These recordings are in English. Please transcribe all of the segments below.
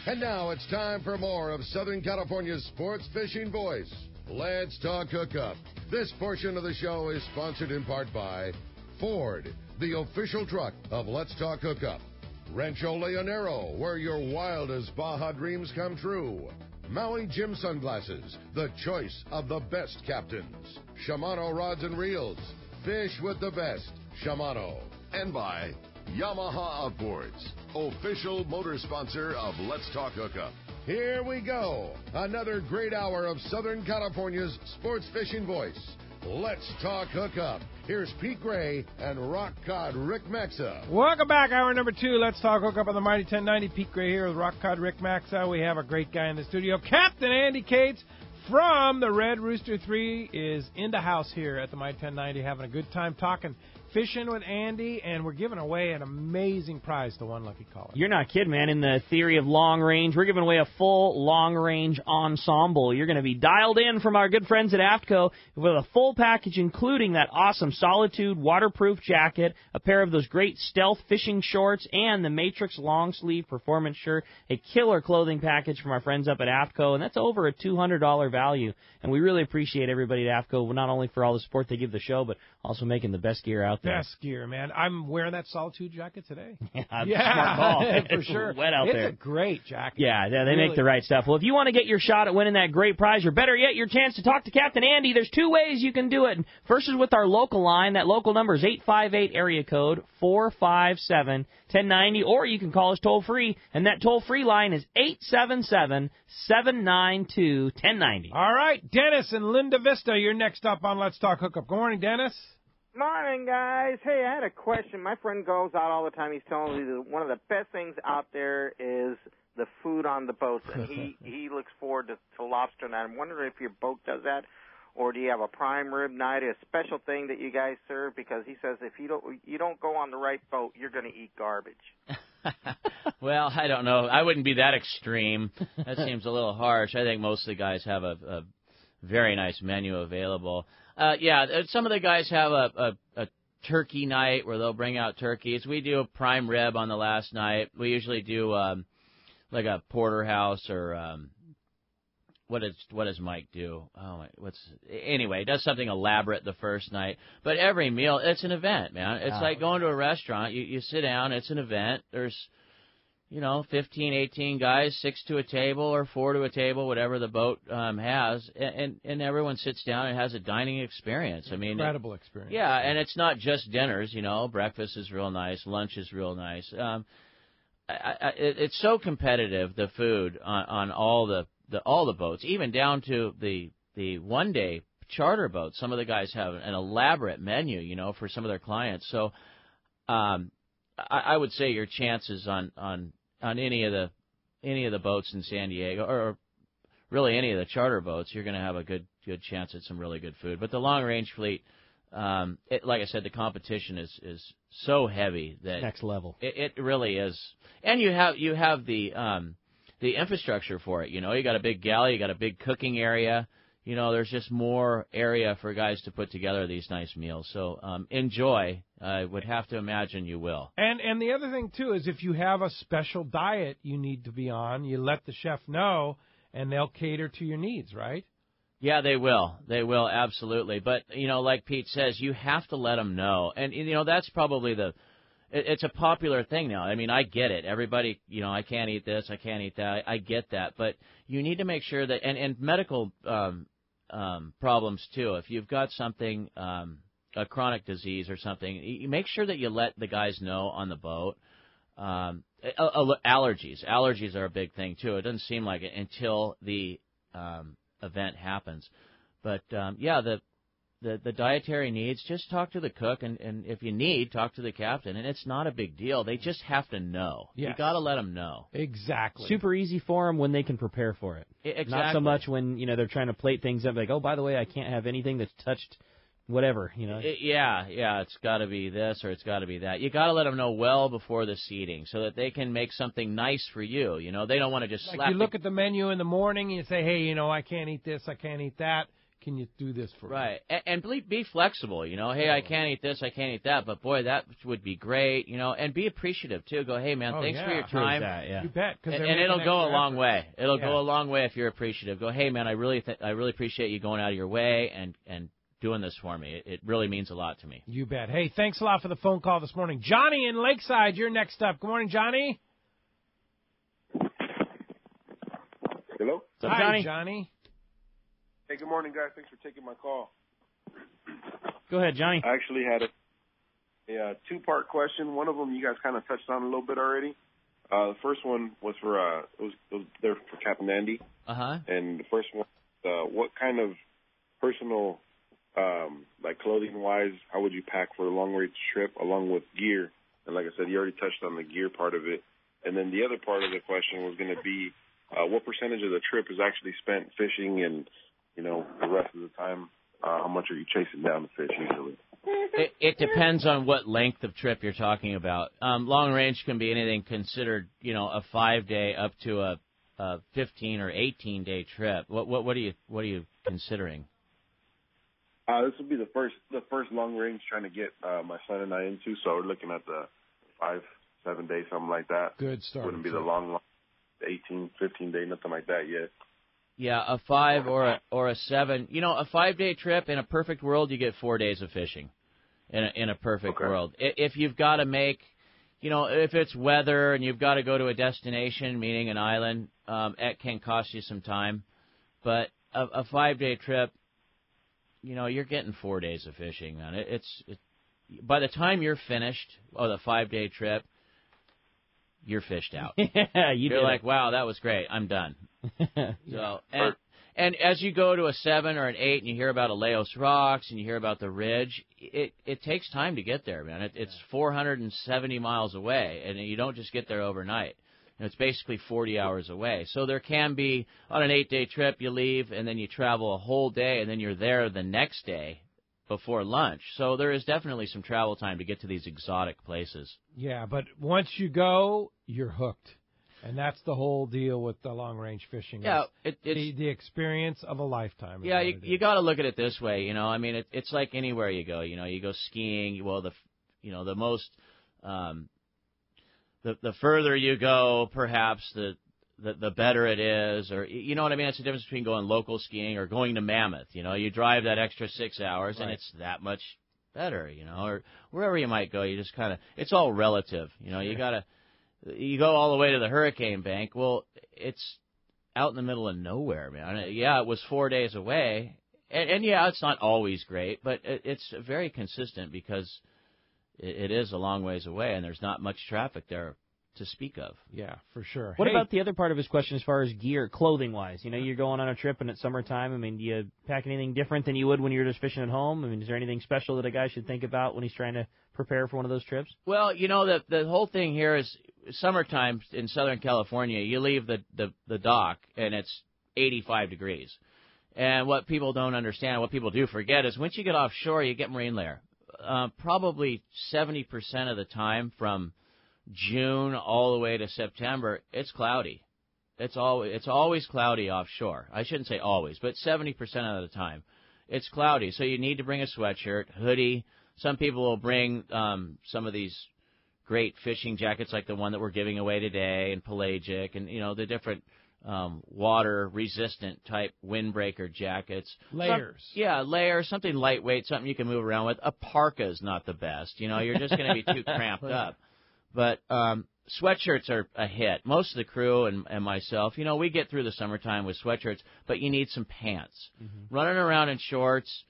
And now it's time for more of Southern California's sports fishing voice. Let's talk hookup. This portion of the show is sponsored in part by Ford, the official truck of Let's Talk Hookup. Rancho Leonero, where your wildest Baja dreams come true. Maui Jim Sunglasses, the choice of the best captains. Shimano Rods and Reels, fish with the best. Shimano. And by Yamaha Outboards, official motor sponsor of Let's Talk Hookup. Here we go. Another great hour of Southern California's sports fishing voice. Let's Talk Hookup. Here's Pete Gray and Rock Cod Rick Maxa. Welcome back. Hour number 2. Let's Talk Hookup on the Mighty 1090. Pete Gray here with Rock Cod Rick Maxa. We have a great guy in the studio. Captain Andy Cates from the Red Rooster 3 is in the house here at the Mighty 1090, having a good time talking fishing with Andy, and we're giving away an amazing prize to one lucky caller. You're not kidding, man. In the theory of long range, we're giving away a full long-range ensemble. You're going to be dialed in from our good friends at AFTCO with a full package, including that awesome Solitude waterproof jacket, a pair of those great stealth fishing shorts, and the Matrix long-sleeve performance shirt, a killer clothing package from our friends up at AFTCO, and that's over a $200 value. And we really appreciate everybody at AFTCO, not only for all the support they give the show, but also making the best gear out there. Best gear, man. I'm wearing that Solitude jacket today. Smart ball. For sure. It's wet out there. It's a great jacket. Yeah, they really make the right stuff. Well, if you want to get your shot at winning that great prize, or better yet, your chance to talk to Captain Andy, there's 2 ways you can do it. First is with our local line. That local number is 858 area code 457-1090, or you can call us toll-free, and that toll-free line is 877-792-1090. All right, Dennis and Linda Vista, you're next up on Let's Talk Hookup. Good morning, Dennis. Morning, guys. Hey, I had a question. My friend goes out all the time. He's telling me that one of the best things out there is the food on the boats, and he looks forward to lobster night. I'm wondering if your boat does that, or do you have a prime rib night, a special thing that you guys serve? Because he says if you don't go on the right boat, you're going to eat garbage. Well, I don't know. I wouldn't be that extreme. That seems a little harsh. I think most of the guys have a very nice menu available. Some of the guys have a turkey night where they'll bring out turkeys. We do a prime rib on the last night. We usually do like a porterhouse or what does Mike do? Anyway, he does something elaborate the first night. But every meal, it's an event, man. It's like going to a restaurant. You sit down, it's an event. There's 15, 18 guys, 6 to a table or 4 to a table, whatever the boat has, and everyone sits down and has a dining experience. I mean, incredible experience. Yeah, and it's not just dinners. Breakfast is real nice, lunch is real nice. It's so competitive, the food on all the boats, even down to the one-day charter boats. Some of the guys have an elaborate menu, for some of their clients. So I would say your chances on any of the boats in San Diego, or really any of the charter boats, you're going to have a good chance at some really good food. But the long range fleet, like I said, the competition is so heavy that next level. It really is, and you have the infrastructure for it. You got a big galley, you got a big cooking area. There's just more area for guys to put together these nice meals. So enjoy. I would have to imagine you will. And the other thing, too, is if you have a special diet you need to be on, you let the chef know, and they'll cater to your needs, right? Yeah, they will. They will, absolutely. But, like Pete says, you have to let them know. And, that's probably it's a popular thing now. I mean, I get it. Everybody, I can't eat this, I can't eat that. I get that. But you need to make sure that, and medical problems, too. If you've got something, a chronic disease or something, you make sure that you let the guys know on the boat. Allergies. Allergies are a big thing, too. It doesn't seem like it until the event happens. But, the dietary needs, just talk to the cook, and if you need, talk to the captain. And it's not a big deal. They just have to know. Yes. You got to let them know. Exactly. Super easy for them when they can prepare for it. Exactly. Not so much when, they're trying to plate things up like, oh, by the way, I can't have anything that's touched whatever, Yeah, it's got to be this or it's got to be that. You got to let them know well before the seating so that they can make something nice for you. They don't want to just slap. You look at the menu in the morning and you say, hey, I can't eat this, I can't eat that. can you do this for me? Right, and be flexible. Hey, I can't eat this, I can't eat that, but boy, that would be great. And be appreciate too. Go, hey man, thanks for your time. You bet. And it'll go a long effort. way. It'll go a long way if you're appreciative. Go, hey man, I really appreciate you going out of your way and doing this for me. It really means a lot to me. You bet. Hey, thanks a lot for the phone call this morning. Johnny in Lakeside, you're next up. Good morning, Johnny. Hello? What's up, Hi, Johnny. Hey, good morning, guys. Thanks for taking my call. Go ahead, Johnny. I actually had a two-part question. One of them you guys kind of touched on a little bit already. The first one was for it was there for Captain Andy. And the first one, what kind of personal, like clothing-wise, how would you pack for a long-range trip along with gear? And like I said, you already touched on the gear part of it. And then the other part of the question was going to be, what percentage of the trip is actually spent fishing, and the rest of the time, how much are you chasing down the fish usually? It depends on what length of trip you're talking about. Long range can be anything considered, a 5-day up to a 15 or 18-day trip. What are you considering? This would be the first long range trying to get my son and I into. So we're looking at the 5-7 days, something like that. Good start. Wouldn't be the long 18, 15-day, nothing like that yet. Yeah, a 5 or a 7. A 5-day trip in a perfect world, you get 4 days of fishing. In a perfect world, if you've got to make, if it's weather and you've got to go to a destination, meaning an island, it can cost you some time. But a 5-day trip, you're getting 4 days of fishing, man. By the time you're finished, the 5-day trip, you're fished out. You're like, wow, that was great. I'm done. And as you go to a 7 or an 8 and you hear about Aleos Rocks and you hear about the Ridge, it takes time to get there, man. It's 470 miles away, and you don't just get there overnight. It's basically 40 hours away. So there can be, on an 8-day trip, you leave, and then you travel a whole day, and then you're there the next day before lunch. So there is definitely some travel time to get to these exotic places. Yeah, but once you go, you're hooked. And that's the whole deal with the long-range fishing. Yeah, it's the experience of a lifetime. Yeah, you got to look at it this way. I mean, it's like anywhere you go. You go skiing. Well, the most, the further you go, perhaps the better it is, or you know what I mean. It's the difference between going local skiing or going to Mammoth. You drive that extra 6 hours, and it's that much better. Or wherever you might go, you just kind of. It's all relative. You gotta. You go all the way to the hurricane bank. Well, it's out in the middle of nowhere, man. Yeah, it was 4 days away. And yeah, it's not always great, but it's very consistent because it is a long ways away, and there's not much traffic there to speak of. Yeah, for sure. What about the other part of his question as far as gear, clothing-wise? You're going on a trip and it's summertime. I mean, do you pack anything different than you would when you're just fishing at home? I mean, is there anything special that a guy should think about when he's trying to prepare for one of those trips? Well, the whole thing here is summertime in Southern California. You leave the dock and it's 85 degrees. And what people don't understand, what people do forget, is once you get offshore, you get marine layer. Probably 70% of the time from June all the way to September, it's cloudy. It's always cloudy offshore. I shouldn't say always, but 70% of the time, it's cloudy. So you need to bring a sweatshirt, hoodie. Some people will bring some of these great fishing jackets like the one that we're giving away today, and pelagic, and the different water-resistant type windbreaker jackets. Layers. Layers, something lightweight, something you can move around with. A parka is not the best. You're just going to be too cramped up. But sweatshirts are a hit. Most of the crew and myself, we get through the summertime with sweatshirts, but you need some pants. Mm-hmm. Running around in shorts,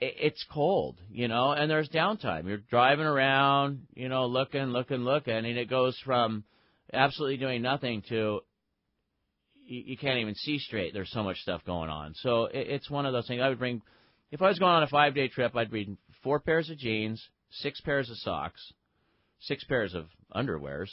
it's cold, and there's downtime. You're driving around, looking, and it goes from absolutely doing nothing to you can't even see straight. There's so much stuff going on. So it's one of those things. I would bring, if I was going on a 5-day trip, I'd bring 4 pairs of jeans, 6 pairs of socks, 6 pairs of underwears,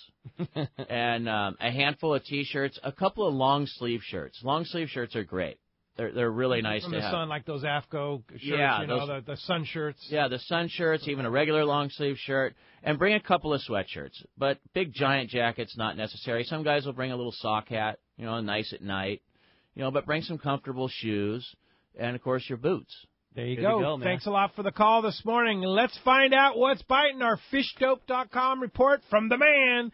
and a handful of T-shirts, a couple of long-sleeve shirts. Long-sleeve shirts are great. They're really nice From to the have. sun, like those AFCO shirts, the sun shirts. Yeah, the sun shirts, even a regular long-sleeve shirt, and bring a couple of sweatshirts. But big giant jackets, not necessary. Some guys will bring a little sock hat, nice at night, but bring some comfortable shoes. and, of course, your boots. There you Good go. to go, man. Thanks a lot for the call this morning. Let's find out what's biting. Our FishDope.com report from the man,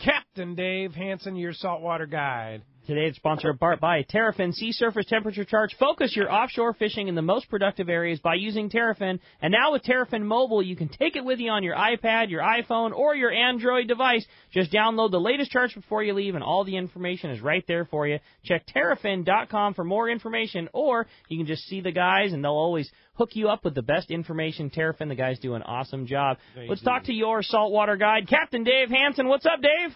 Captain Dave Hansen, your saltwater guide. Today it's sponsored by Terrafin Sea Surface Temperature Charge. Focus your offshore fishing in the most productive areas by using Terrafin. And now with Terrafin Mobile, you can take it with you on your iPad, your iPhone, or your Android device. Just download the latest charts before you leave, and all the information is right there for you. Check Terrafin.com for more information, or you can just see the guys, and they'll always hook you up with the best information. Terrafin, the guys do an awesome job. Let's talk to your saltwater guide, Captain Dave Hansen. What's up, Dave?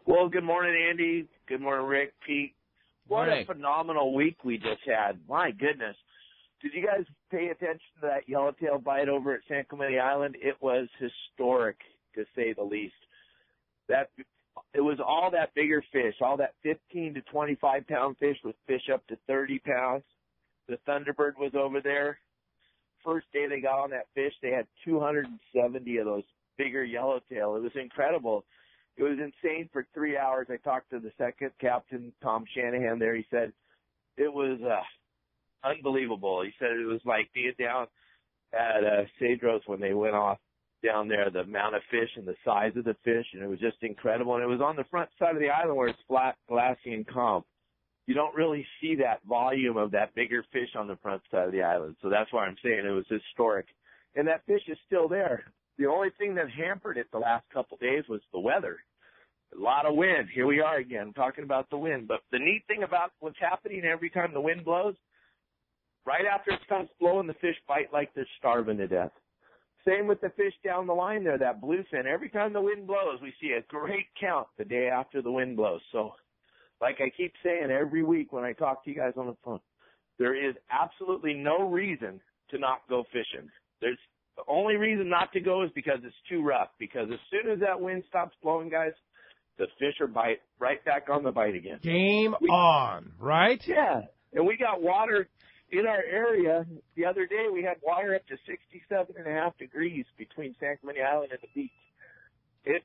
Well, good morning, Andy. Good morning, Rick, Pete. What a phenomenal week we just had. My goodness. Did you guys pay attention to that yellowtail bite over at San Clemente Island? It was historic, to say the least. It was all that bigger fish, all that 15 to 25-pound fish with fish up to 30 pounds. The Thunderbird was over there. First day they got on that fish, they had 270 of those bigger yellowtail. It was incredible. It was insane for 3 hours. I talked to the second captain, Tom Shanahan, there. He said it was unbelievable. He said it was like being down at Cedros when they went off down there, the amount of fish and the size of the fish, and it was just incredible. And it was on the front side of the island where it's flat, glassy, and calm. You don't really see that volume of that bigger fish on the front side of the island. So that's why I'm saying it was historic. And that fish is still there. The only thing that hampered it the last couple of days was the weather. A lot of wind. Here we are again talking about the wind. But the neat thing about what's happening every time the wind blows, right after it stops blowing, the fish bite like they're starving to death. Same with the fish down the line there, that bluefin. Every time the wind blows, we see a great count the day after the wind blows. So, like I keep saying every week when I talk to you guys on the phone, there is absolutely no reason to not go fishing. The only reason not to go is because it's too rough. Because as soon as that wind stops blowing, guys, the fish are right back on the bite again. Game on, right? Yeah. And we got water in our area. The other day we had water up to 67.5 degrees between San Clemente Island and the beach. You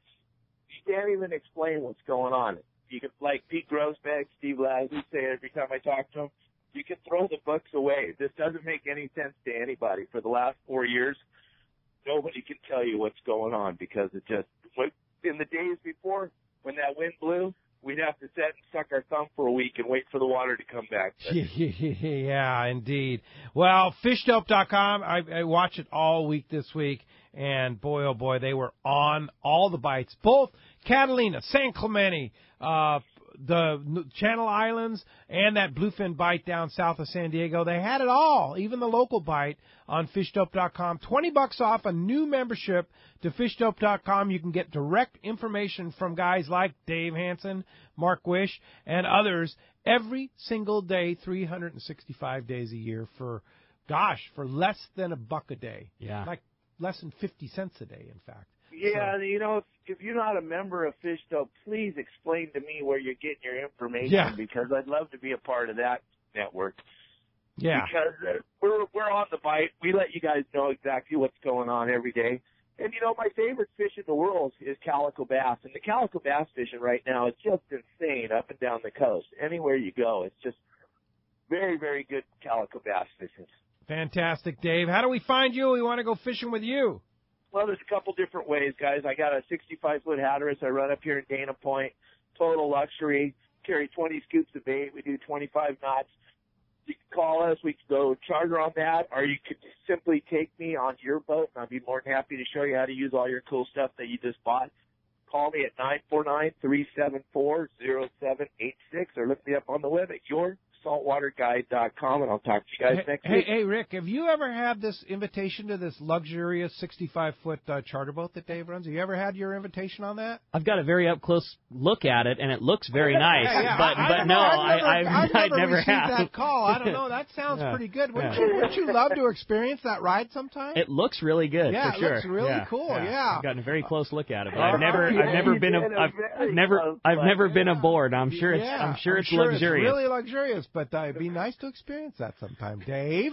can't even explain what's going on. You can, like Pete Grossbeck, Steve Ladd, we say every time I talk to them, you can throw the books away. This doesn't make any sense to anybody. For the last 4 years, nobody can tell you what's going on because it just, in the days before, when that wind blew, we'd have to sit and suck our thumb for a week and wait for the water to come back. Yeah, indeed. Well, FishDope.com, I watched it all week this week, and boy, oh boy, they were on all the bites. Both Catalina, San Clemente, the Channel Islands, and that bluefin bite down south of San Diego. They had it all, even the local bite on FishDope.com. $20 off a new membership to FishDope.com. You can get direct information from guys like Dave Hansen, Mark Wish, and others every single day, 365 days a year for less than $1 a day. Yeah. Like less than 50 cents a day, in fact. Yeah, so, if you're not a member of FishDope, please explain to me where you're getting your information because I'd love to be a part of that network. Yeah. Because we're on the bite. We let you guys know exactly what's going on every day. And, my favorite fish in the world is calico bass. And the calico bass fishing right now is just insane up and down the coast. Anywhere you go, it's just very, very good calico bass fishing. Fantastic, Dave. How do we find you? We want to go fishing with you. Well, there's a couple different ways, guys. I got a 65-foot Hatteras. I run up here in Dana Point. Total luxury. Carry 20 scoops of bait. We do 25 knots. You can call us. We can go charter on that, or you could simply take me on your boat, and I'd be more than happy to show you how to use all your cool stuff that you just bought. Call me at 949-374-0786, or look me up on the web at yoursaltwaterguide.com, and I'll talk to you guys next week. Hey, Rick, have you ever had this invitation to this luxurious 65-foot charter boat that Dave runs? Have you ever had your invitation on that? I've got a very up-close look at it, and it looks very nice. But I've never received have. that call. I don't know. That sounds pretty good. Wouldn't you love to experience that ride sometime? It looks really good, for sure. It looks really cool. Yeah. I've gotten a very close look at it, but I've never been aboard. I'm sure it's luxurious. It's really luxurious, but it'd be nice to experience that sometime, Dave.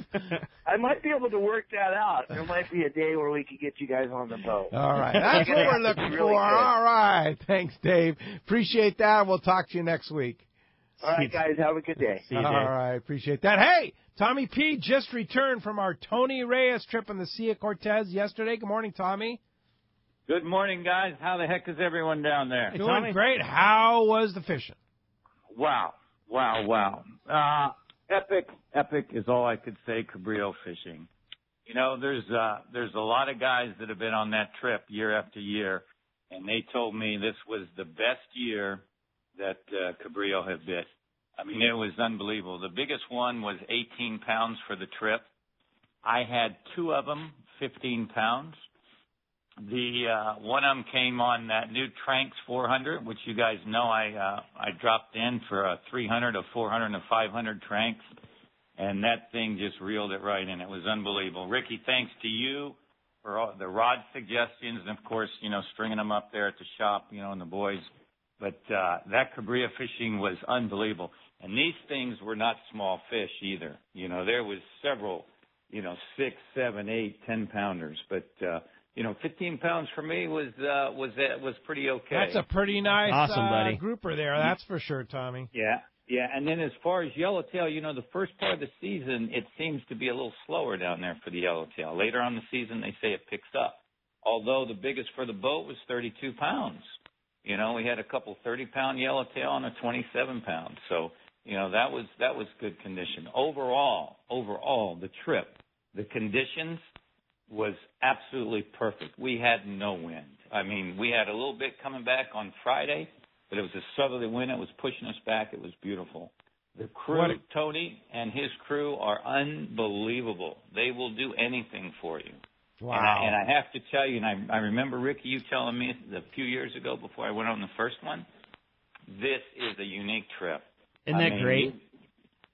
I might be able to work that out. There might be a day where we could get you guys on the boat. All right. That's what we're looking for. All right. Thanks, Dave. Appreciate that. We'll talk to you next week. All right, guys, have a good day. All right, appreciate that. Hey, Tommy P. just returned from our Tony Reyes trip on the Sea of Cortez yesterday. Good morning, Tommy. Good morning, guys. How the heck is everyone down there? Doing great. How was the fishing? Wow. Epic is all I could say, Cabrillo fishing. You know, there's a lot of guys that have been on that trip year after year, and they told me this was the best year that Cabrillo had bit. I mean, it was unbelievable. The biggest one was 18 pounds for the trip. I had 2 of them, 15 pounds. The one of them came on that new Tranks 400, which you guys know I dropped in for a 300, a 400, and a 500 Tranks, and that thing just reeled it right in. It was unbelievable. Ricky, thanks to you for all the rod suggestions, and of course, you know, stringing them up there at the shop, you know, and the boys. But that Cabrillo fishing was unbelievable. And these things were not small fish either. You know, there was several, you know, 6, 7, 8, 10 pounders. But, you know, 15 pounds for me was pretty okay. That's a pretty nice awesome, buddy. Grouper there. That's for sure, Tommy. Yeah. And then as far as yellowtail, you know, the first part of the season, it seems to be a little slower down there for the yellowtail. Later on in the season, they say it picks up. Although the biggest for the boat was 32 pounds. You know, we had a couple 30-pound yellowtail and a 27-pound. So, you know, that was good condition. Overall, the trip, the conditions was absolutely perfect. We had no wind. I mean, we had a little bit coming back on Friday, but it was a southerly wind. It was pushing us back. It was beautiful. The crew, Tony and his crew are unbelievable. They will do anything for you. Wow. And I have to tell you, and I remember, Ricky, you telling me a few years ago before I went on the first one, this is a unique trip. Isn't that great?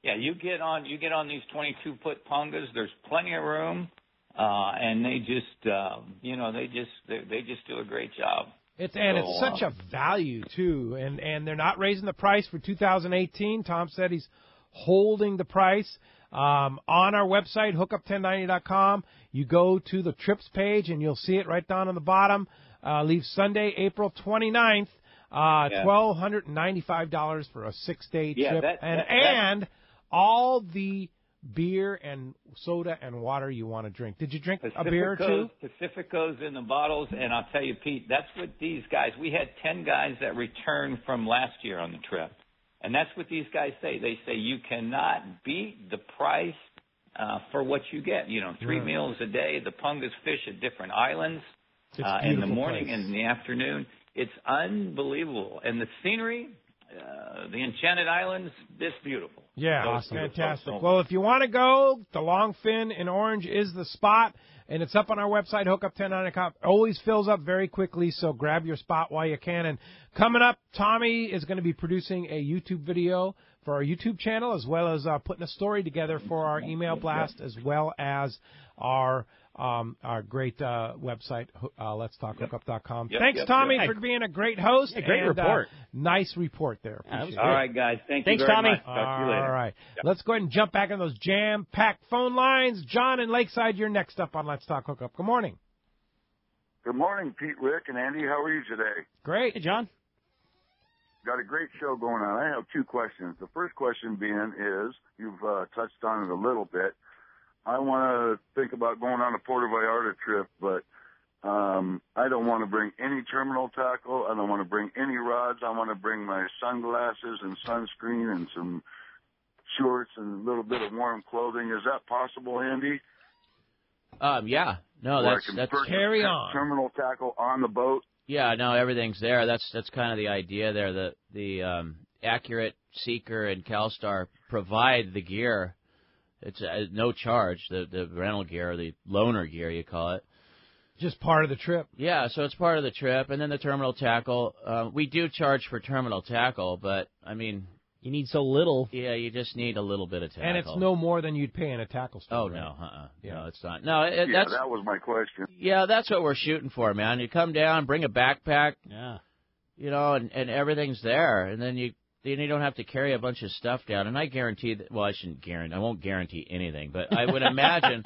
You get on these 22-foot pungas. There's plenty of room, and they just do a great job. It's such a value too, and they're not raising the price for 2018. Tom said he's holding the price. On our website, hookup1090.com, you go to the trips page, and you'll see it right down on the bottom. Leave Sunday, April 29th, $1,295 for a 6-day trip, and all the beer and soda and water you want to drink. Did you drink a beer or two? Pacifico's in the bottles, and I'll tell you, Pete, that's what these guys, we had 10 guys that returned from last year on the trip. And that's what these guys say. They say you cannot beat the price for what you get. You know, 3 meals a day. The pungas fish at different islands in the morning and in the afternoon. It's unbelievable. And the scenery, the Enchanted Islands, it's beautiful. Yeah, awesome. Fantastic. Well, if you want to go, the Longfin in Orange is the spot. And it's up on our website, hookup1090.com. Always fills up very quickly, so grab your spot while you can. And coming up, Tommy is going to be producing a YouTube video for our YouTube channel, as well as putting a story together for our email blast, as well as our great website, letstalkhookup.com. Thanks, Tommy, for being a great host. A great report. Nice report there. All right, guys. Thanks, Tommy. Much. Talk to you later. All right. Let's go ahead and jump back on those jam-packed phone lines. John in Lakeside, you're next up on Let's Talk Hookup. Good morning. Good morning, Pete, Rick, and Andy. How are you today? Great. Hey, John. Got a great show going on. I have 2 questions. The first question being is, you've touched on it a little bit. I want to think about going on a Puerto Vallarta trip, but I don't want to bring any terminal tackle. I don't want to bring any rods. I want to bring my sunglasses and sunscreen and some shorts and a little bit of warm clothing. Is that possible, Andy? Yeah. No, that's carry on. Terminal tackle on the boat. Yeah, no, everything's there. That's kind of the idea there. The Accurate, Seeker, and CalStar provide the gear. It's no charge, the rental gear, or the loaner gear, you call it. Just part of the trip. Yeah, so it's part of the trip. And then the terminal tackle. We do charge for terminal tackle, but, I mean... You need so little. Yeah, you just need a little bit of tackle. And it's no more than you'd pay in a tackle store. Oh, no, Yeah. No, it's not. No, that was my question. Yeah, that's what we're shooting for, man. You come down, bring a backpack, you know, and everything's there. And then you don't have to carry a bunch of stuff down. And I guarantee that, well, I won't guarantee anything, but I would imagine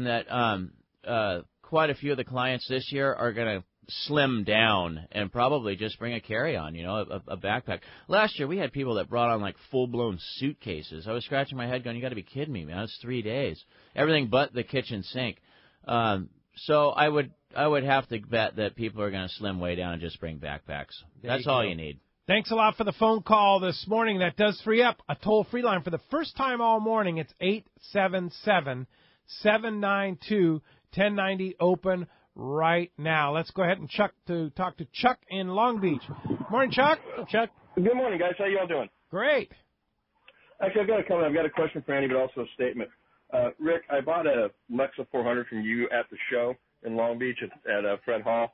that quite a few of the clients this year are going to slim down and probably just bring a carry-on, a backpack. Last year we had people that brought on like full-blown suitcases. I was scratching my head going, you got to be kidding me, man. It's 3 days. Everything but the kitchen sink. So I would have to bet that people are going to slim way down and just bring backpacks. That's all you need. Thanks a lot for the phone call this morning. That does free up a toll-free line for the first time all morning. It's 877-792-1090 open right now. Let's go ahead and talk to Chuck in Long Beach. Morning, Chuck. Chuck. Good morning, guys. How you all doing? Great. Actually, I've got a question for Andy, but also a statement. Rick, I bought a Lexa 400 from you at the show in Long Beach at Fred Hall.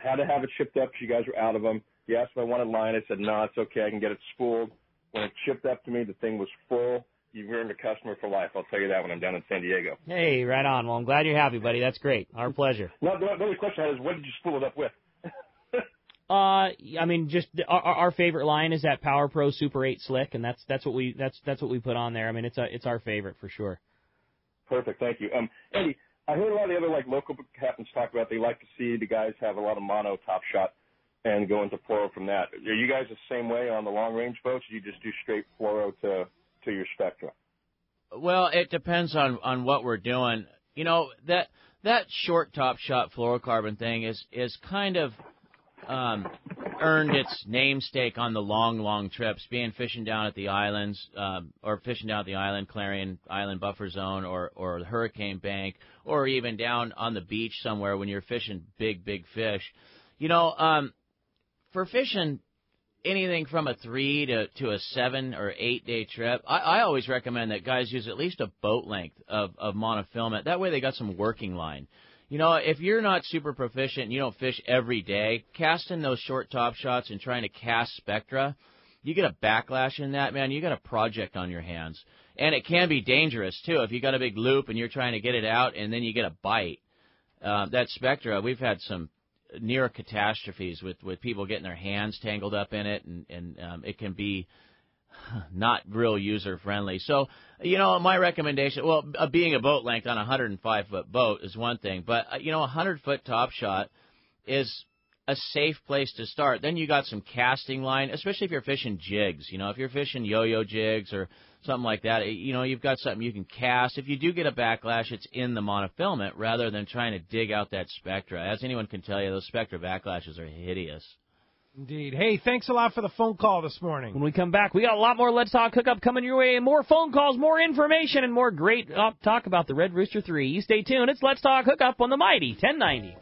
Had to have it shipped up because you guys were out of them. You asked if I wanted line. I said, no, it's okay. I can get it spooled. When it shipped up to me, the thing was full. You've earned a customer for life. I'll tell you that when I'm down in San Diego. Hey, right on. Well, I'm glad you're happy, buddy. That's great. Our pleasure. No, the only question I had is, what did you spool it up with? I mean, just our favorite line is that Power Pro Super 8 Slick, and that's what we put on there. I mean, it's our favorite for sure. Perfect. Thank you. Andy, I heard a lot of the other local captains talk about they like to see the guys have a lot of mono top shot and go into fluoro from that. Are you guys the same way on the long range boats? Or you just do straight fluoro to your Spectra? Well, it depends on what we're doing. That short top shot fluorocarbon thing is kind of earned its namesake on the long trips, fishing down at the islands, or fishing down at the island, Clarion Island Buffer Zone, or the Hurricane Bank, or even down on the beach somewhere when you're fishing big fish. For fishing anything from a 3 to a 7 or 8 day trip, I always recommend that guys use at least a boat length of monofilament. That way they got some working line. If you're not super proficient and you don't fish every day, casting those short top shots and trying to cast Spectra, you get a backlash in that, man. You got a project on your hands. And it can be dangerous, too. If you got a big loop and you're trying to get it out and then you get a bite, that Spectra, we've had some near catastrophes with people getting their hands tangled up in it, and it can be not real user-friendly. So, my recommendation, being a boat length on a 105-foot boat is one thing, but, a 100-foot top shot is a safe place to start. Then you got some casting line, especially if you're fishing jigs. If you're fishing yo-yo jigs or something like that, you've got something you can cast. If you do get a backlash, it's in the monofilament rather than trying to dig out that Spectra. As anyone can tell you, those Spectra backlashes are hideous. Indeed. Hey, thanks a lot for the phone call this morning. When we come back, we got a lot more Let's Talk Hookup coming your way. More phone calls, more information, and more great talk about the Red Rooster 3. You stay tuned. It's Let's Talk Hookup on the Mighty 1090.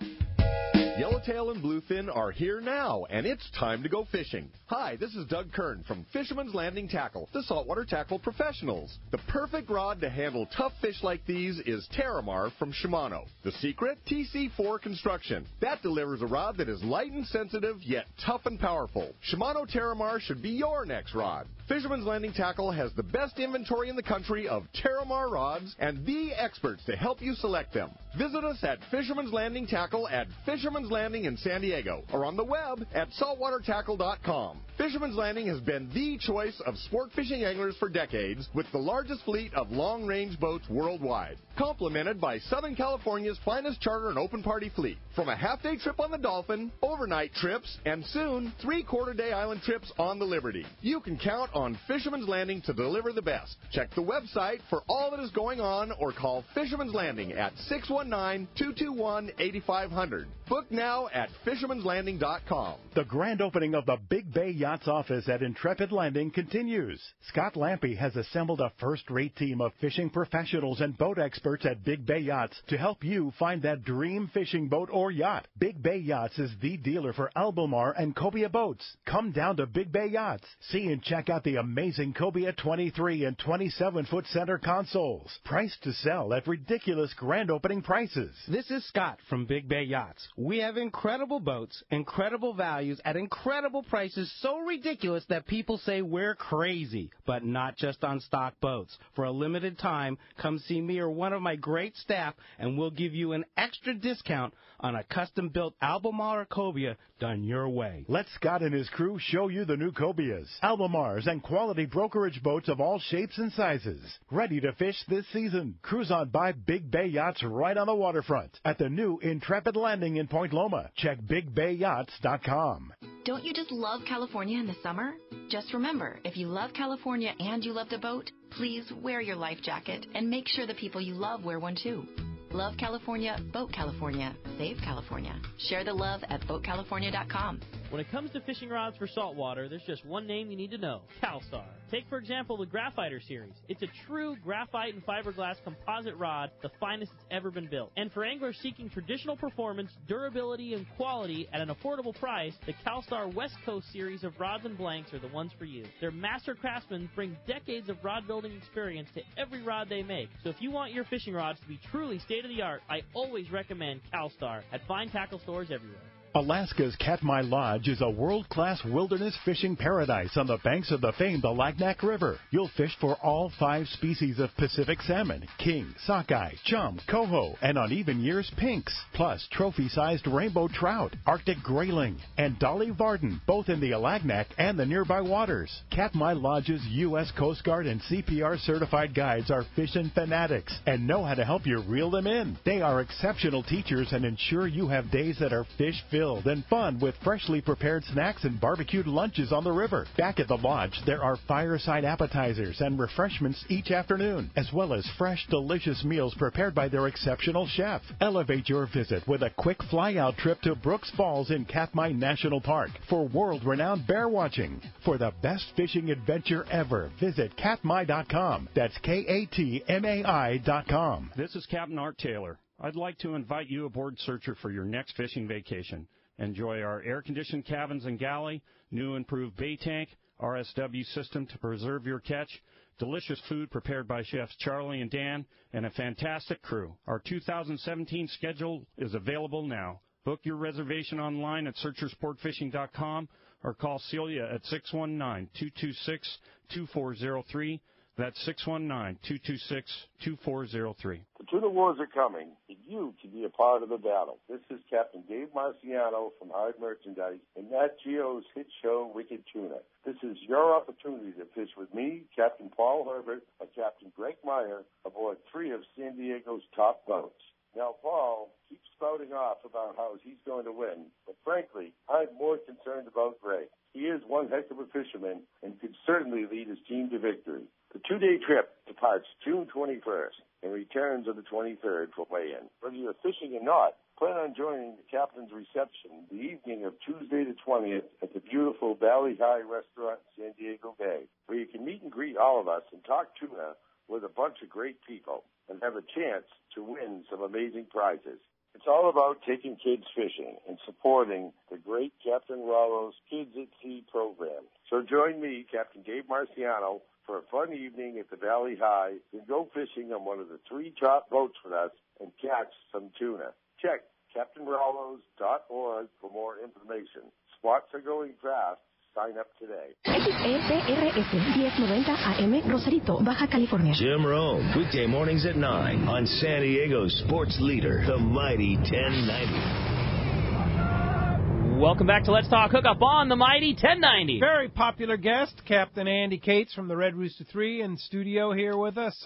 Yellowtail and Bluefin are here now, and it's time to go fishing. Hi, this is Doug Kern from Fisherman's Landing Tackle, the saltwater tackle professionals. The perfect rod to handle tough fish like these is Terramar from Shimano. The secret? TC4 construction. That delivers a rod that is light and sensitive, yet tough and powerful. Shimano Terramar should be your next rod. Fisherman's Landing Tackle has the best inventory in the country of Terramar rods and the experts to help you select them. Visit us at Fisherman's Landing Tackle at Fisherman's Landing in San Diego, or on the web at saltwatertackle.com. Fisherman's Landing has been the choice of sport fishing anglers for decades, with the largest fleet of long-range boats worldwide, complemented by Southern California's finest charter and open party fleet. From a half-day trip on the Dolphin, overnight trips, and soon 3-quarter-day island trips on the Liberty, you can count on Fisherman's Landing to deliver the best. Check the website for all that is going on, or call Fisherman's Landing at 619-221-8500. Book now at fishermanslanding.com. The grand opening of the Big Bay Yachts office at Intrepid Landing continues. Scott Lampy has assembled a first-rate team of fishing professionals and boat experts at Big Bay Yachts to help you find that dream fishing boat or yacht. Big Bay Yachts is the dealer for Albemarle and Cobia boats. Come down to Big Bay Yachts. See and check out the amazing Cobia 23 and 27-foot center consoles. Priced to sell at ridiculous grand opening prices. This is Scott from Big Bay Yachts. We have incredible boats, incredible values at incredible prices, so ridiculous that people say we're crazy. But not just on stock boats. For a limited time, come see me or one of my great staff, and we'll give you an extra discount on a custom-built Albemarle or Cobia done your way. Let Scott and his crew show you the new Cobias, Albemarles, and quality brokerage boats of all shapes and sizes. Ready to fish this season. Cruise on by Big Bay Yachts right on the waterfront at the new Intrepid Landing in Point Loma. Check BigBayYachts.com. Don't you just love California in the summer? Just remember, if you love California and you love to boat, please wear your life jacket and make sure the people you love wear one too. Love California, Boat California, Save California. Share the love at BoatCalifornia.com. When it comes to fishing rods for saltwater, there's just one name you need to know, CalStar. Take, for example, the Graphiter series. It's a true graphite and fiberglass composite rod, the finest it's ever been built. And for anglers seeking traditional performance, durability, and quality at an affordable price, the CalStar West Coast series of rods and blanks are the ones for you. Their master craftsmen bring decades of rod building experience to every rod they make. So if you want your fishing rods to be truly state-of-the-art, I always recommend CalStar at fine tackle stores everywhere. Alaska's Katmai Lodge is a world-class wilderness fishing paradise on the banks of the famed Alagnak River. You'll fish for all 5 species of Pacific salmon, king, sockeye, chum, coho, and on even years, pinks, plus trophy-sized rainbow trout, Arctic grayling, and Dolly Varden, both in the Alagnak and the nearby waters. Katmai Lodge's U.S. Coast Guard and CPR certified guides are fishing fanatics and know how to help you reel them in. They are exceptional teachers and ensure you have days that are fish-filled and fun with freshly prepared snacks and barbecued lunches on the river. Back at the lodge, there are fireside appetizers and refreshments each afternoon, as well as fresh, delicious meals prepared by their exceptional chef. Elevate your visit with a quick fly-out trip to Brooks Falls in Katmai National Park for world-renowned bear watching. For the best fishing adventure ever, visit Katmai.com. That's KATMAI.com. This is Captain Art Taylor. I'd like to invite you aboard Searcher for your next fishing vacation. Enjoy our air-conditioned cabins and galley, new improved bay tank, RSW system to preserve your catch, delicious food prepared by chefs Charlie and Dan, and a fantastic crew. Our 2017 schedule is available now. Book your reservation online at searchersportfishing.com or call Celia at 619-226-2403. That's 619-226-2403. The tuna wars are coming, and you can be a part of the battle. This is Captain Dave Marciano from Hard Merchandise and Nat Geo's hit show, Wicked Tuna. This is your opportunity to fish with me, Captain Paul Herbert, or Captain Greg Meyer aboard 3 of San Diego's top boats. Now, Paul keeps spouting off about how he's going to win, but frankly, I'm more concerned about Greg. He is one heck of a fisherman and could certainly lead his team to victory. The 2-day trip departs June 21st and returns on the 23rd for weigh-in. Whether you're fishing or not, plan on joining the captain's reception the evening of Tuesday the 20th at the beautiful Valley High restaurant in San Diego Bay, where you can meet and greet all of us and talk tuna with a bunch of great people and have a chance to win some amazing prizes. It's all about taking kids fishing and supporting the great Captain Rollo's Kids at Sea program. So join me, Captain Dave Marciano, for a fun evening at the Valley High and go fishing on one of the 3 top boats with us and catch some tuna. Check CaptainRollos.org for more information. Spots are going fast. Sign up today. XECRS 1090 AM, Rosarito, Baja California. Jim Rome, weekday mornings at 9 on San Diego's sports leader, the Mighty 1090. Welcome back to Let's Talk Hookup on the Mighty 1090. Very popular guest, Captain Andy Cates from the Red Rooster 3 in studio here with us.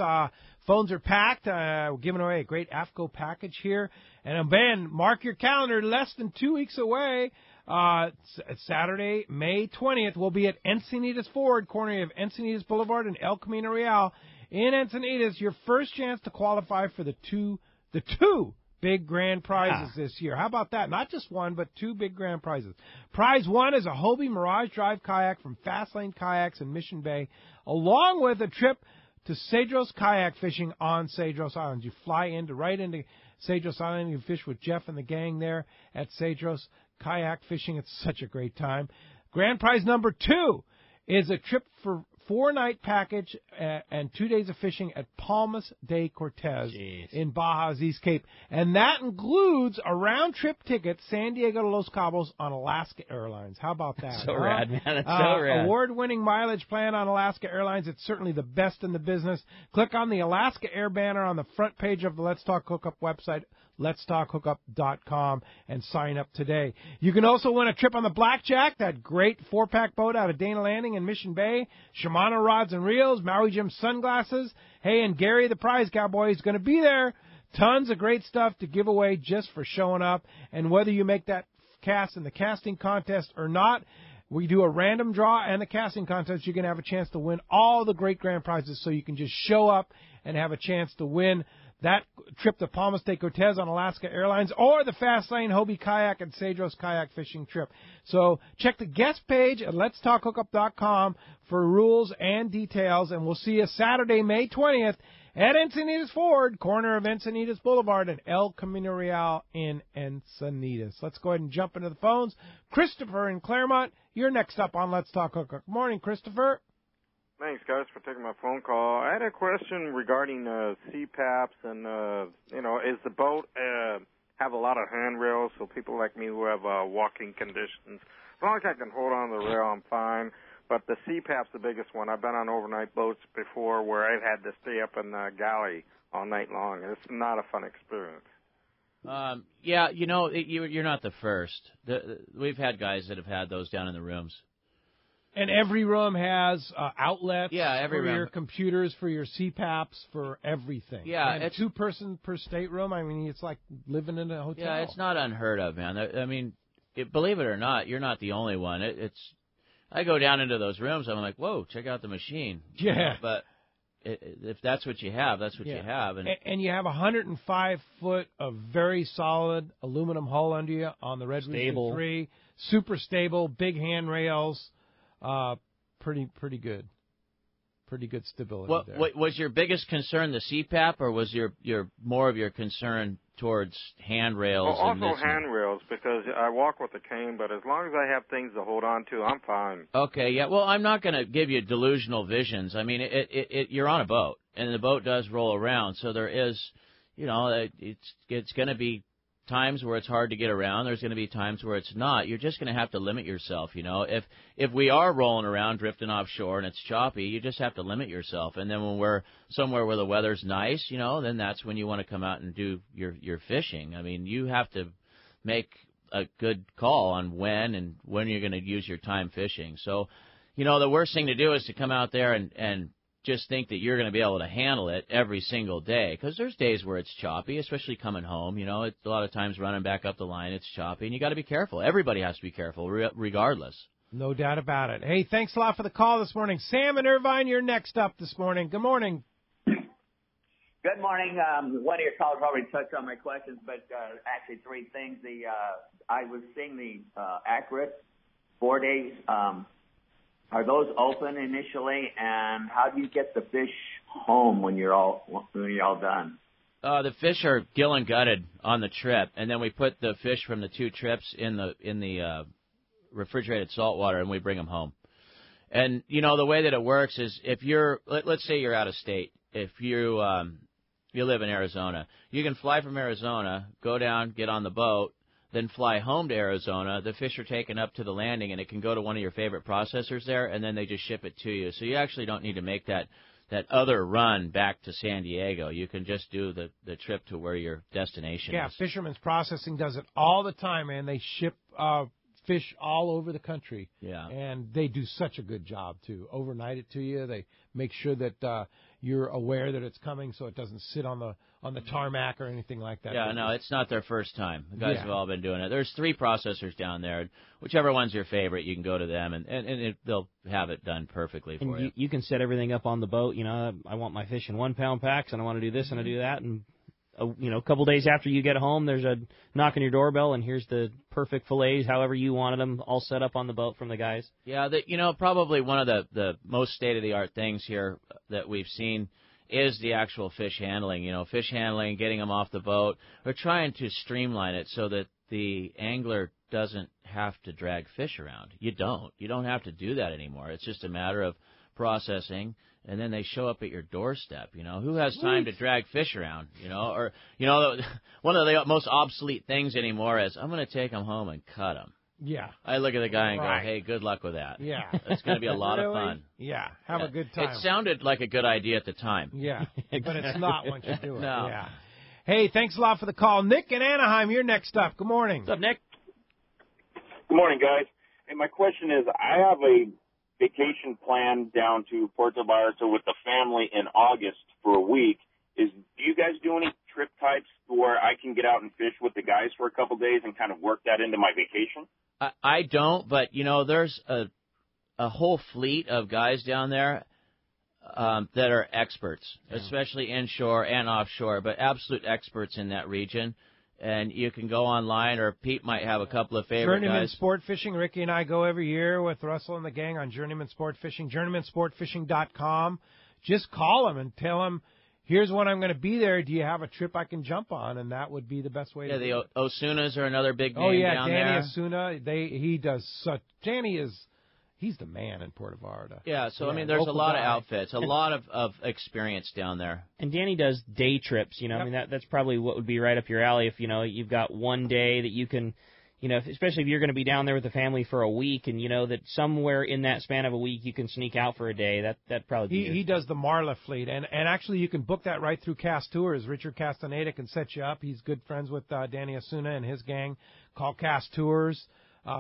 Phones are packed. We're giving away a great AFCO package here. And, Ben, mark your calendar, less than 2 weeks away. Saturday, May 20th, we'll be at Encinitas Ford, corner of Encinitas Boulevard and El Camino Real in Encinitas. Your first chance to qualify for the two big grand prizes this year. How about that? Not just one, but 2 big grand prizes. Prize 1 is a Hobie Mirage Drive kayak from Fastlane Kayaks in Mission Bay, along with a trip to Cedros kayak fishing on Cedros Island. You fly right into Cedros Island. You fish with Jeff and the gang there at Cedros kayak fishing. It's such a great time. Grand prize number 2 is a trip for 4-night package and 2 days of fishing at Palmas de Cortez in Baja's East Cape. And that includes a round-trip ticket, San Diego to Los Cabos on Alaska Airlines. How about that? So rad, man. That's so rad. Award-winning mileage plan on Alaska Airlines. It's certainly the best in the business. Click on the Alaska Air banner on the front page of the Let's Talk Hookup website. letstalkhookup.com and sign up today. You can also win a trip on the Blackjack, that great 4-pack boat out of Dana Landing in Mission Bay, Shimano rods and reels, Maui Jim sunglasses. Hey, and Gary the Prize Cowboy is going to be there. Tons of great stuff to give away just for showing up. And whether you make that cast in the casting contest or not, we do a random draw and the casting contest. You're going to have a chance to win all the great grand prizes, so you can just show up and have a chance to win that trip to Palmas de Cortez on Alaska Airlines or the Fast Lane Hobie Kayak and Cedros Kayak Fishing trip. So check the guest page at letstalkhookup.com for rules and details, and we'll see you Saturday, May 20th at Encinitas Ford, corner of Encinitas Boulevard at El Camino Real in Encinitas. Let's go ahead and jump into the phones. Christopher in Claremont, you're next up on Let's Talk Hookup. Good morning, Christopher. Thanks, guys, for taking my phone call. I had a question regarding CPAPs and, is the boat have a lot of handrails so people like me who have walking conditions, as long as I can hold on to the rail, I'm fine. But the CPAP's the biggest one. I've been on overnight boats before where I've had to stay up in the galley all night long, and it's not a fun experience. You're not the first. We've had guys that have had those down in the rooms. And every room has outlets every for room. your computers, for your CPAPs, for everything. Yeah, and it's 2-person per stateroom. I mean, it's like living in a hotel. Yeah, it's not unheard of, man. I mean, believe it or not, you're not the only one. I go down into those rooms, I'm like, whoa, check out the machine. Yeah. But if that's what you have, that's what you have. And you have 105-foot of very solid aluminum hull under you on the Red Rooster 3. Super stable, big handrails. Pretty good. Pretty good stability there. What was your biggest concern, the CPAP, or was your more of your concern towards handrails? Also handrails, because I walk with a cane, but as long as I have things to hold on to, I'm fine. Okay, yeah. Well, I'm not going to give you delusional visions. I mean, you're on a boat, and the boat does roll around, so there is, it's going to be times where it's hard to get around. There's going to be times where it's not. You're just going to have to limit yourself, If we are rolling around, drifting offshore, and it's choppy, you just have to limit yourself. And then when we're somewhere where the weather's nice, then that's when you want to come out and do your fishing. I mean, you have to make a good call on when you're going to use your time fishing. So, the worst thing to do is to come out there and just think that you're going to be able to handle it every single day, because there's days where it's choppy, especially coming home. It's a lot of times running back up the line, it's choppy, and you got to be careful. Everybody has to be careful, regardless. No doubt about it. Hey, thanks a lot for the call this morning. Sam in Irvine, you're next up this morning. Good morning. Good morning. One of your callers already touched on my questions, but actually 3 things. I was seeing the Accurate 4 days. Are those open initially, and how do you get the fish home when you're all done? The fish are gill and gutted on the trip, and then we put the fish from the 2 trips in the refrigerated salt water, and we bring them home. And the way that it works is, if let's say you're out of state, if you live in Arizona, you can fly from Arizona, go down, get on the boat, then fly home to Arizona. The fish are taken up to the landing, and it can go to one of your favorite processors there, and then they just ship it to you. So you actually don't need to make that other run back to San Diego. You can just do the trip to where your destination is. Yeah, Fisherman's Processing does it all the time, man. They ship fish all over the country. Yeah. And they do such a good job to overnight it to you. They make sure that you're aware that it's coming, so it doesn't sit on the tarmac or anything like that. Yeah, no, it's not their first time. The guys have all been doing it. There's 3 processors down there. Whichever one's your favorite, you can go to them, and they'll have it done perfectly for you. You can set everything up on the boat. I want my fish in 1-pound packs, and I want to do this and I do that, and a couple days after you get home, there's a knock on your doorbell, and here's the perfect fillets, however you wanted them, all set up on the boat from the guys. Yeah, probably one of the most state-of-the-art things here that we've seen is the actual fish handling. Fish handling, getting them off the boat. We're trying to streamline it so that the angler doesn't have to drag fish around. You don't have to do that anymore. It's just a matter of processing, and then they show up at your doorstep. Who has time to drag fish around? One of the most obsolete things anymore is, I'm going to take them home and cut them. Yeah. I look at the guy and go, hey, good luck with that. Yeah. It's going to be a lot of fun. Yeah. Have a good time. It sounded like a good idea at the time. Yeah. But it's not once you do it. No. Yeah. Hey, thanks a lot for the call. Nick in Anaheim, you're next up. Good morning. What's up, Nick? Good morning, guys. Hey, my question is, I have a vacation plan down to Puerto Vallarta with the family in August for a week. Do you guys do any trip types where I can get out and fish with the guys for a couple days and kind of work that into my vacation? I don't, but, there's a whole fleet of guys down there that are experts, especially inshore and offshore, but absolute experts in that region. And you can go online, or Pete might have a couple of favorite Journeyman guys. Sport Fishing. Ricky and I go every year with Russell and the gang on Journeyman Sport Fishing, journeymansportfishing.com. Just call them and tell them, here's when I'm going to be there. Do you have a trip I can jump on? And that would be the best way to do it. The Osunas are another big name down there. Danny Osuna. He does such. Danny he's the man in Puerto Vallarta. Yeah, so, there's a lot of outfits, a lot of experience down there. And Danny does day trips, that's probably what would be right up your alley if, you've got one day that you can, especially if you're going to be down there with the family for a week and, that somewhere in that span of a week you can sneak out for a day. That'd probably be He does the Marla fleet, and actually you can book that right through Cast Tours. Richard Castaneda can set you up. He's good friends with Danny Osuna and his gang. Call Cast Tours.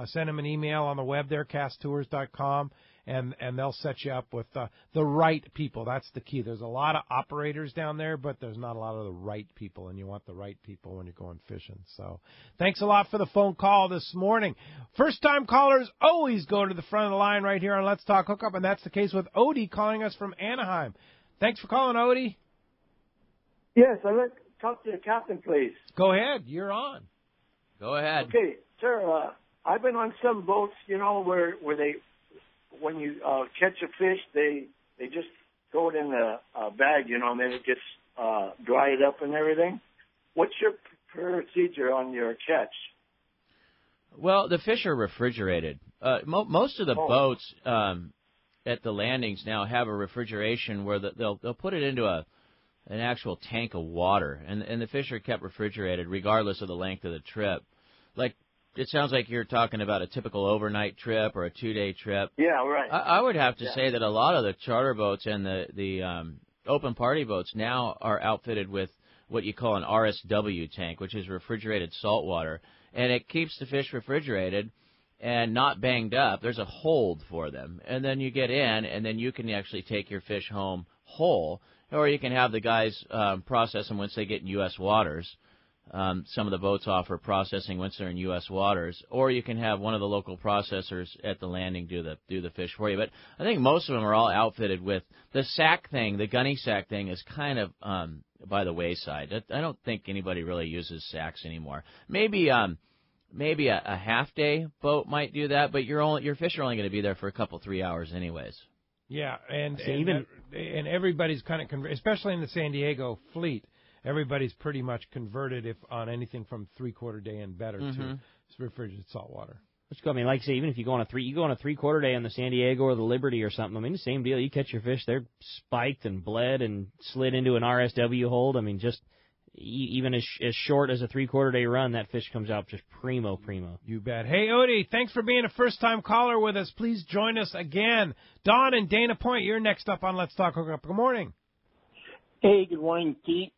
Send them an email on the web there, casttours.com, and they'll set you up with the right people. That's the key. There's a lot of operators down there, but there's not a lot of the right people, and you want the right people when you're going fishing. So thanks a lot for the phone call this morning. First-time callers always go to the front of the line right here on Let's Talk Hookup, and that's the case with Odie calling us from Anaheim. Thanks for calling, Odie. Yes, I'd like to talk to the captain, please. Go ahead. You're on. Go ahead. Okay, sir, I've been on some boats, where they, when you catch a fish, they just throw it in a bag, and then it gets dried up and everything. What's your procedure on your catch? Well, the fish are refrigerated. Most of the boats at the landings now have a refrigeration where they'll put it into an actual tank of water, and the fish are kept refrigerated regardless of the length of the trip. Like, it sounds like you're talking about a typical overnight trip or a 2-day trip. Yeah, right. I would have to say that a lot of the charter boats and the open party boats now are outfitted with what you call an RSW tank, which is refrigerated salt water, and it keeps the fish refrigerated and not banged up. There's a hold for them, and then you get in, and then you can actually take your fish home whole, or you can have the guys process them once they get in U.S. waters. Some of the boats offer processing once they're in U.S. waters, or you can have one of the local processors at the landing do the fish for you. But I think most of them are all outfitted with the sack thing. The gunny sack thing is kind of by the wayside. I don't think anybody really uses sacks anymore. Maybe a half-day boat might do that, but your fish are only going to be there for a couple, 3 hours anyways. Yeah, and everybody's kind of especially in the San Diego fleet. Everybody's pretty much converted if on anything from 3/4 day and better to refrigerated salt water. Like I say, even if you go on a 3/4 day on the San Diego or the Liberty or something, the same deal. You catch your fish, they're spiked and bled and slid into an RSW hold. Just even as short as a 3/4 day run, that fish comes out just primo. You bet. Hey, Odie, thanks for being a first-time caller with us. Please join us again. Don and Dana Point, you're next up on Let's Talk Hookup. Good morning. Hey, good morning, Pete.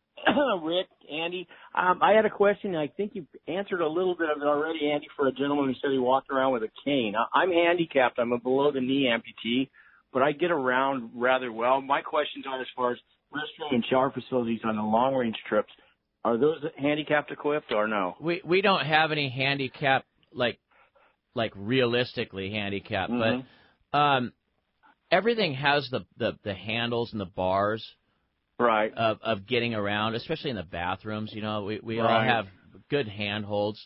Rick, Andy, I had a question. I think you've answered a little bit of it already, Andy, for a gentleman who said he walked around with a cane. I'm handicapped. I'm a below-the-knee amputee, but I get around rather well. My questions are as far as restroom and shower facilities on the long-range trips. Are those handicapped equipped or no? We don't have any handicapped, like realistically handicapped, but everything has the handles and the bars. Right. Of getting around, especially in the bathrooms. We all have good handholds.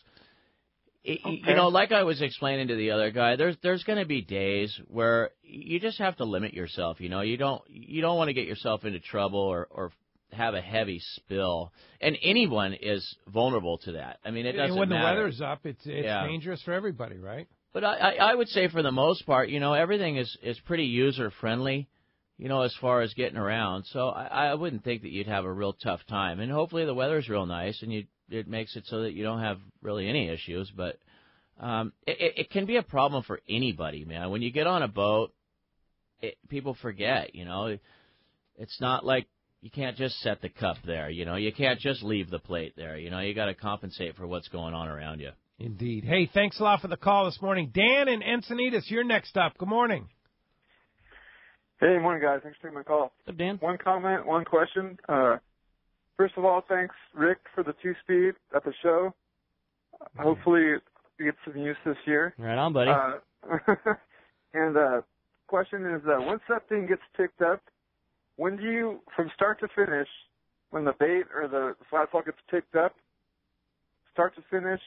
Like I was explaining to the other guy, there's going to be days where you just have to limit yourself. You don't want to get yourself into trouble or have a heavy spill, and anyone is vulnerable to that. It doesn't matter. And when the weather's up, it's dangerous for everybody, right? But I would say for the most part, everything is pretty user friendly. As far as getting around. So I wouldn't think that you'd have a real tough time. And hopefully the weather's real nice and it makes it so that you don't have really any issues. But it can be a problem for anybody, man. When you get on a boat, people forget, It's not like you can't just set the cup there. You can't just leave the plate there. You got to compensate for what's going on around you. Indeed. Hey, thanks a lot for the call this morning. Dan in Encinitas, you're next up. Good morning. Hey, morning, guys. Thanks for taking my call. What's up, Dan? One comment, one question. First of all, thanks, Rick, for the 2-speed at the show. Hopefully you get some use this year. Right on, buddy. And question is, once that thing gets picked up, when do you, from start to finish, when the bait or the flatfall gets picked up, start to finish,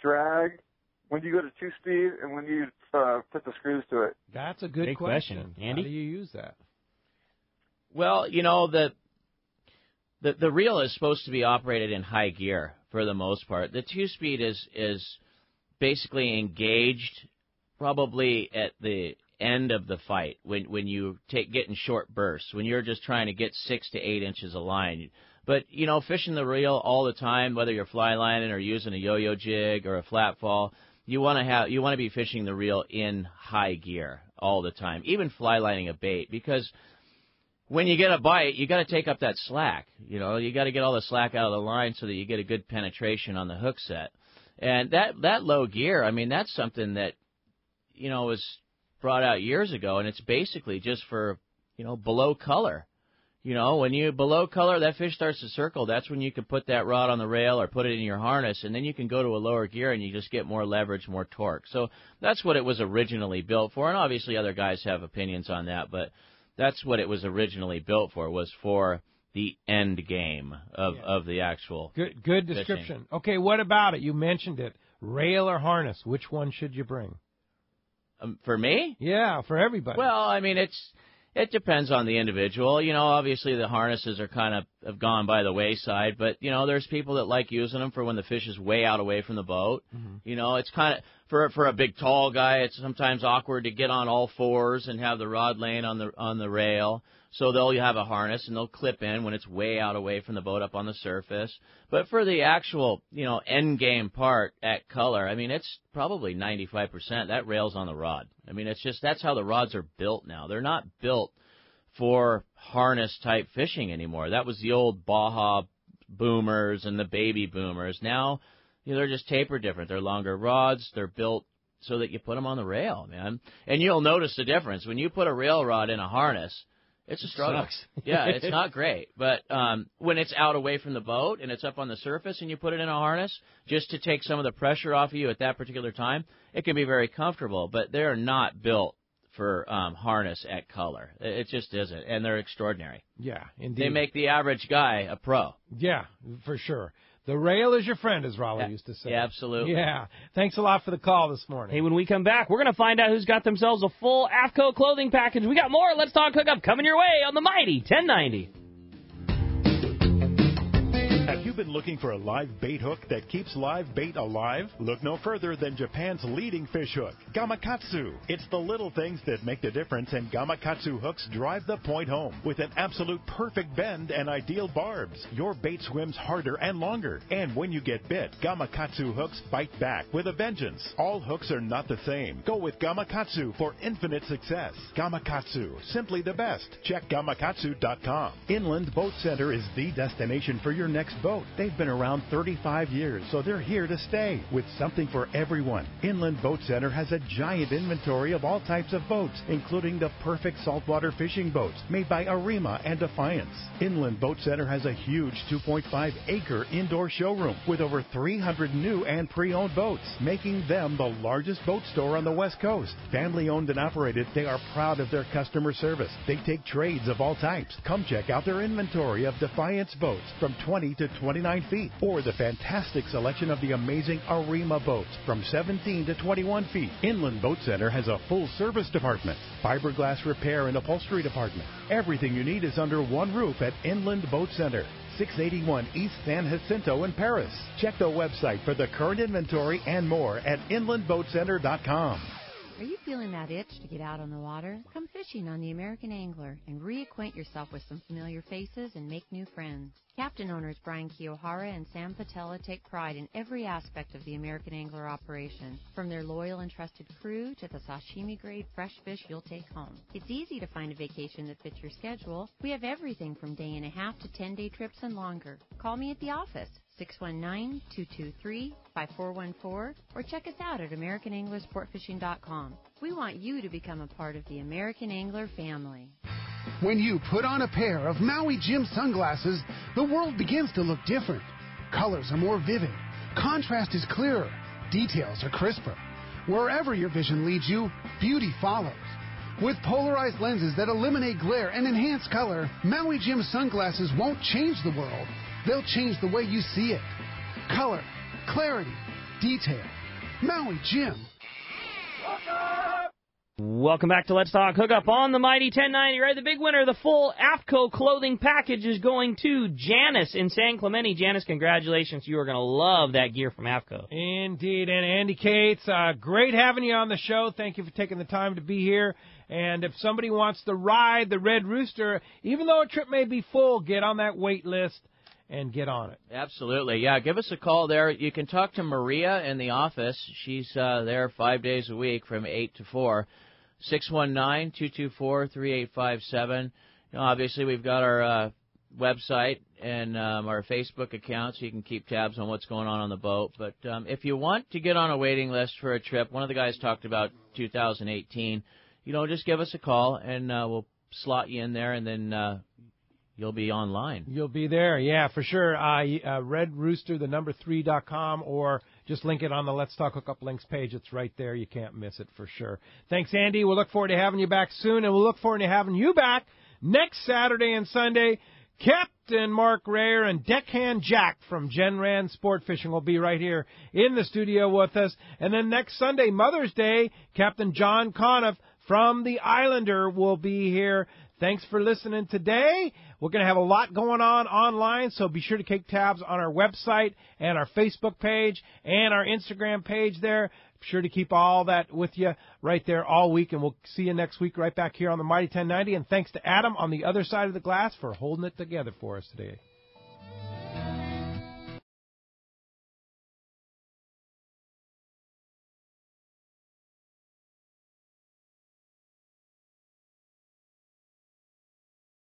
drag, when do you go to 2-speed, and when do you put the screws to it? That's a good question. Andy? How do you use that? Well, the reel is supposed to be operated in high gear for the most part. The 2-speed is basically engaged probably at the end of the fight when you get in short bursts, when you're just trying to get 6 to 8 inches of line. But, fishing the reel all the time, whether you're fly lining or using a yo-yo jig or a flat fall, you want to be fishing the reel in high gear all the time, even fly lining a bait, because when you get a bite, you got to take up that slack. You got to get all the slack out of the line so that you get a good penetration on the hook set. And that low gear, I mean, that's something that, was brought out years ago, and it's basically just for, below color. When you below color, that fish starts to circle. That's when you can put that rod on the rail or put it in your harness, and then you can go to a lower gear and you just get more leverage, more torque. So that's what it was originally built for, and obviously other guys have opinions on that, but that's what it was originally built for, was for the end game of the actual Good description. fishing. Okay, what about it? You mentioned it. Rail or harness, which one should you bring? For me? Yeah, for everybody. Well, I mean, it depends on the individual. Obviously the harnesses are kind of have gone by the wayside, but, there's people that like using them for when the fish is way out away from the boat. Mm-hmm. It's kind of, for a big tall guy, it's sometimes awkward to get on all fours and have the rod laying on the rail. So they'll have a harness and they'll clip in when it's way out away from the boat up on the surface. But for the actual, end game part at color, I mean, it's probably 95%. That rail's on the rod. I mean, that's how the rods are built now. They're not built for harness type fishing anymore. That was the old Baja boomers and the baby boomers. Now, they're just tapered different. They're longer rods. They're built so that you put them on the rail, man. And you'll notice the difference. When you put a rail rod in a harness, it's a struggle. Sucks. Yeah, it's not great. But when it's out away from the boat and it's up on the surface and you put it in a harness just to take some of the pressure off of you at that particular time, it can be very comfortable. But they're not built for harness at color. It just isn't. And they're extraordinary. Yeah, indeed. They make the average guy a pro. Yeah, for sure. The rail is your friend, as Raleigh used to say. Yeah, absolutely. Yeah. Thanks a lot for the call this morning. Hey, when we come back, we're going to find out who's got themselves a full AFCO clothing package. We got more Let's Talk Hookup coming your way on the Mighty 1090. Have you been looking for a live bait hook that keeps live bait alive? Look no further than Japan's leading fish hook, Gamakatsu. It's the little things that make the difference, and Gamakatsu hooks drive the point home. With an absolute perfect bend and ideal barbs, your bait swims harder and longer. And when you get bit, Gamakatsu hooks bite back with a vengeance. All hooks are not the same. Go with Gamakatsu for infinite success. Gamakatsu, simply the best. Check Gamakatsu.com. Inland Boat Center is the destination for your next boat. They've been around 35 years, so they're here to stay with something for everyone. Inland Boat Center has a giant inventory of all types of boats, including the perfect saltwater fishing boats made by Arima and Defiance. Inland Boat Center has a huge 2.5-acre indoor showroom with over 300 new and pre-owned boats, making them the largest boat store on the West Coast. Family owned and operated, they are proud of their customer service. They take trades of all types. Come check out their inventory of Defiance boats from 20 to 29 feet, or the fantastic selection of the amazing Arima boats from 17 to 21 feet. Inland Boat Center has a full service department, fiberglass repair and upholstery department. Everything you need is under one roof at Inland Boat Center, 681 East San Jacinto in Paris. Check the website for the current inventory and more at inlandboatcenter.com. Are you feeling that itch to get out on the water? Come fishing on the American Angler and reacquaint yourself with some familiar faces and make new friends. Captain owners Brian Kiyohara and Sam Patella take pride in every aspect of the American Angler operation, from their loyal and trusted crew to the sashimi-grade fresh fish you'll take home. It's easy to find a vacation that fits your schedule. We have everything from day-and-a-half to 10-day trips and longer. Call me at the office, 619-223-5414, or check us out at AmericanAnglerSportFishing.com. We want you to become a part of the American Angler family. When you put on a pair of Maui Jim sunglasses, the world begins to look different. Colors are more vivid. Contrast is clearer. Details are crisper. Wherever your vision leads you, beauty follows. With polarized lenses that eliminate glare and enhance color, Maui Jim sunglasses won't change the world. They'll change the way you see it. Color, clarity, detail. Maui Jim. Welcome back to Let's Talk Hookup on the Mighty 1090. Right, the big winner of the full AFCO clothing package is going to Janice in San Clemente. Janice, congratulations. You are going to love that gear from AFCO. Indeed. And Andy Cates, great having you on the show. Thank you for taking the time to be here. And if somebody wants to ride the Red Rooster, even though a trip may be full, get on that wait list and get on it. Absolutely. Yeah, give us a call there. You can talk to Maria in the office. She's there 5 days a week from 8 to 4. 619-224-3857. Obviously, we've got our website and our Facebook account, so you can keep tabs on what's going on the boat. But if you want to get on a waiting list for a trip, one of the guys talked about 2018, just give us a call, and we'll slot you in there, and then you'll be online. You'll be there, yeah, for sure. Red Rooster, 3.com, or just link it on the Let's Talk Hookup links page. It's right there. You can't miss it for sure. Thanks, Andy. We'll look forward to having you back soon, and we'll look forward to having you back next Saturday and Sunday. Captain Mark Rayer and Deckhand Jack from Jen Rand Sport Fishing will be right here in the studio with us. And then next Sunday, Mother's Day, Captain John Conniff from the Islander will be here. Thanks for listening today. We're going to have a lot going on online, so be sure to keep tabs on our website and our Facebook page and our Instagram page there. Be sure to keep all that with you right there all week, and we'll see you next week right back here on the Mighty 1090. And thanks to Adam on the other side of the glass for holding it together for us today.